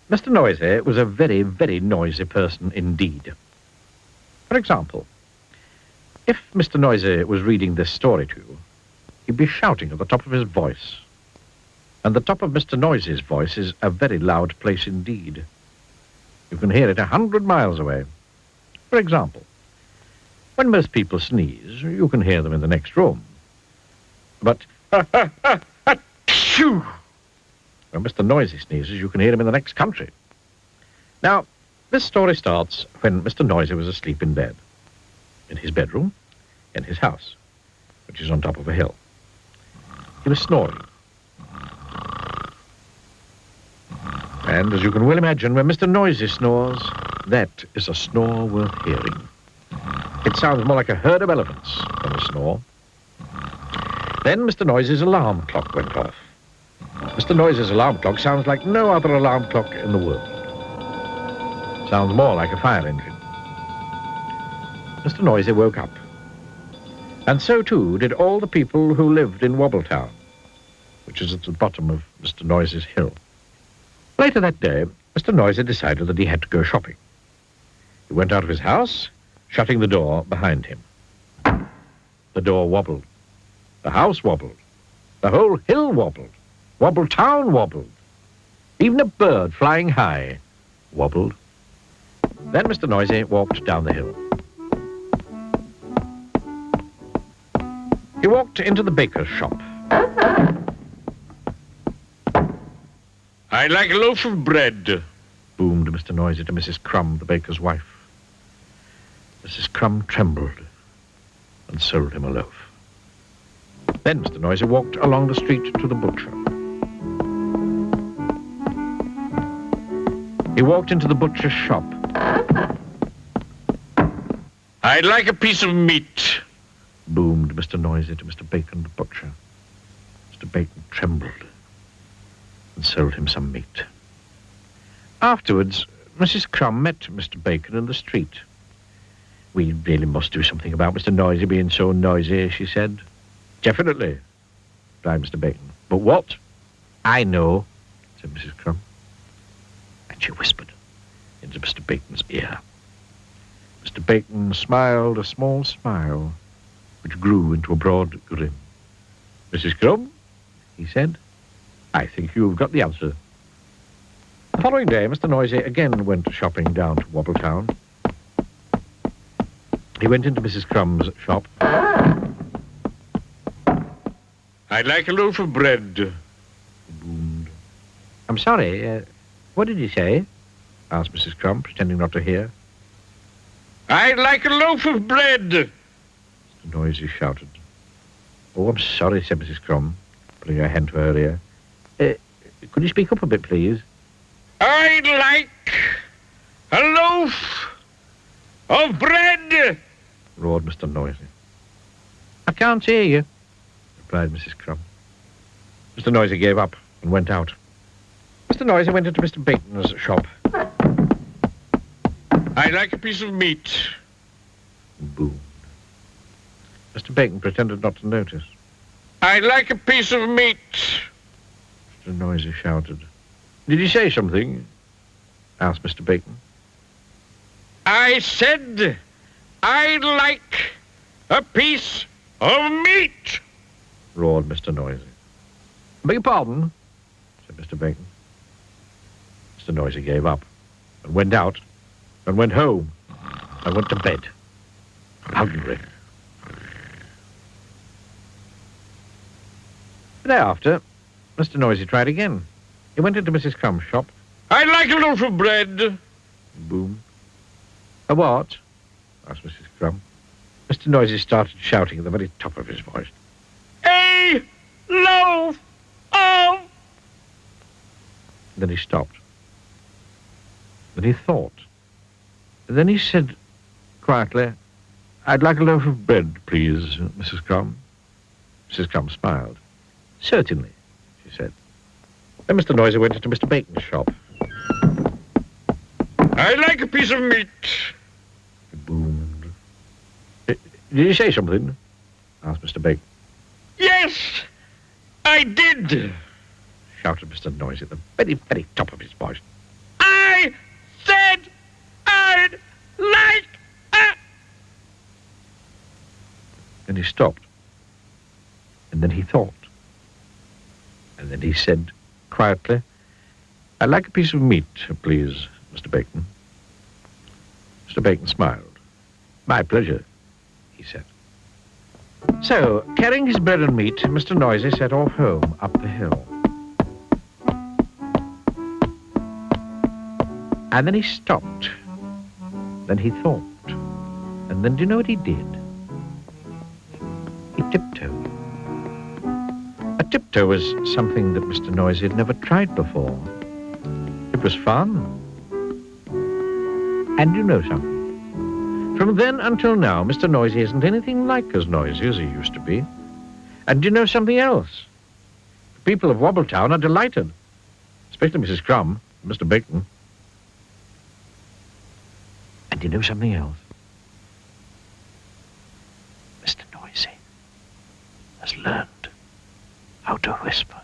Mr. Noisy was a very, very noisy person indeed. For example, if Mr. Noisy was reading this story to you, he'd be shouting at the top of his voice. And the top of Mr. Noisy's voice is a very loud place indeed. You can hear it 100 miles away. For example, when most people sneeze, you can hear them in the next room. But achoo! When Mr. Noisy sneezes, you can hear him in the next country. Now, this story starts when Mr. Noisy was asleep in bed, in his bedroom, in his house, which is on top of a hill. He was snoring. And, as you can well imagine, when Mr. Noisy snores, that is a snore worth hearing. It sounds more like a herd of elephants than a snore. Then Mr. Noisy's alarm clock went off. Mr. Noisy's alarm clock sounds like no other alarm clock in the world. Sounds more like a fire engine. Mr. Noisy woke up. And so, too, did all the people who lived in Wobbletown, which is at the bottom of Mr. Noisy's hill. Later that day, Mr. Noisy decided that he had to go shopping. He went out of his house, shutting the door behind him. The door wobbled. The house wobbled. The whole hill wobbled. Wobbletown wobbled. Even a bird flying high wobbled. Then Mr. Noisy walked down the hill. He walked into the baker's shop. I'd like a loaf of bread, boomed Mr. Noisy to Mrs. Crumb, the baker's wife. Mrs. Crumb trembled and sold him a loaf. Then Mr. Noisy walked along the street to the butcher. He walked into the butcher's shop. I'd like a piece of meat, boomed Mr. Noisy to Mr. Bacon, the butcher. Mr. Bacon trembled and sold him some meat. Afterwards, Mrs. Crumb met Mr. Bacon in the street. "We really must do something about Mr. Noisy being so noisy," she said. "Definitely," replied Mr. Bacon. "But what?" "I know," said Mrs. Crumb. And she whispered into Mr. Bacon's ear. Mr. Bacon smiled a small smile, which grew into a broad grin. "Mrs. Crumb," he said, "I think you've got the answer." The following day, Mr. Noisy again went shopping down to Wobbletown. He went into Mrs. Crumb's shop. I'd like a loaf of bread, He boomed. "I'm sorry, what did you say?" asked Mrs. Crumb, pretending not to hear. I'd like a loaf of bread, Mr. Noisy shouted. "Oh, I'm sorry," said Mrs. Crumb, putting her hand to her ear. Could you speak up a bit, please?" I'd like a loaf of bread, roared Mr. Noisy. "I can't hear you," replied Mrs. Crumb. Mr. Noisy gave up and went out. Mr. Noisy went into Mr. Bacon's shop. I'd like a piece of meat, And boomed. Mr. Bacon pretended not to notice. I'd like a piece of meat. Mr. Noisy shouted. "Did you say something?" asked Mr. Bacon. I said I'd like a piece of meat, roared Mr. Noisy. "Beg your pardon?" said Mr. Bacon. Mr. Noisy gave up and went out and went home and went to bed. Hungry. The day after, Mr. Noisy tried again. He went into Mrs. Crumb's shop. I'd like a loaf of bread. Boom. "A what?" asked Mrs. Crumb. Mr. Noisy started shouting at the very top of his voice. A loaf of... Then he stopped. Then he thought. And then he said quietly, "I'd like a loaf of bread, please, Mrs. Crumb." Mrs. Crumb smiled. "Certainly," she said. Then Mr. Noisy went into Mr. Bacon's shop. I'd like a piece of meat. He boomed. "Did you say something?" asked Mr. Bacon. Yes, I did. Shouted Mr. Noisy at the very, very top of his voice. like a... Then he stopped. And then he thought. And then he said quietly, "I'd like a piece of meat, please, Mr. Bacon." Mr. Bacon smiled. "My pleasure," he said. So, carrying his bread and meat, Mr. Noisy set off home up the hill. And then he stopped. Then he thought. And then do you know what he did? He tiptoed. A tiptoe was something that Mr. Noisy had never tried before. It was fun. And you know something? From then until now, Mr. Noisy isn't anything like as noisy as he used to be. And do you know something else? The people of Wobbletown are delighted. Especially Mrs. Crumb and Mr. Bacon. And do you know something else? Mr. Noisy has learned how to whisper.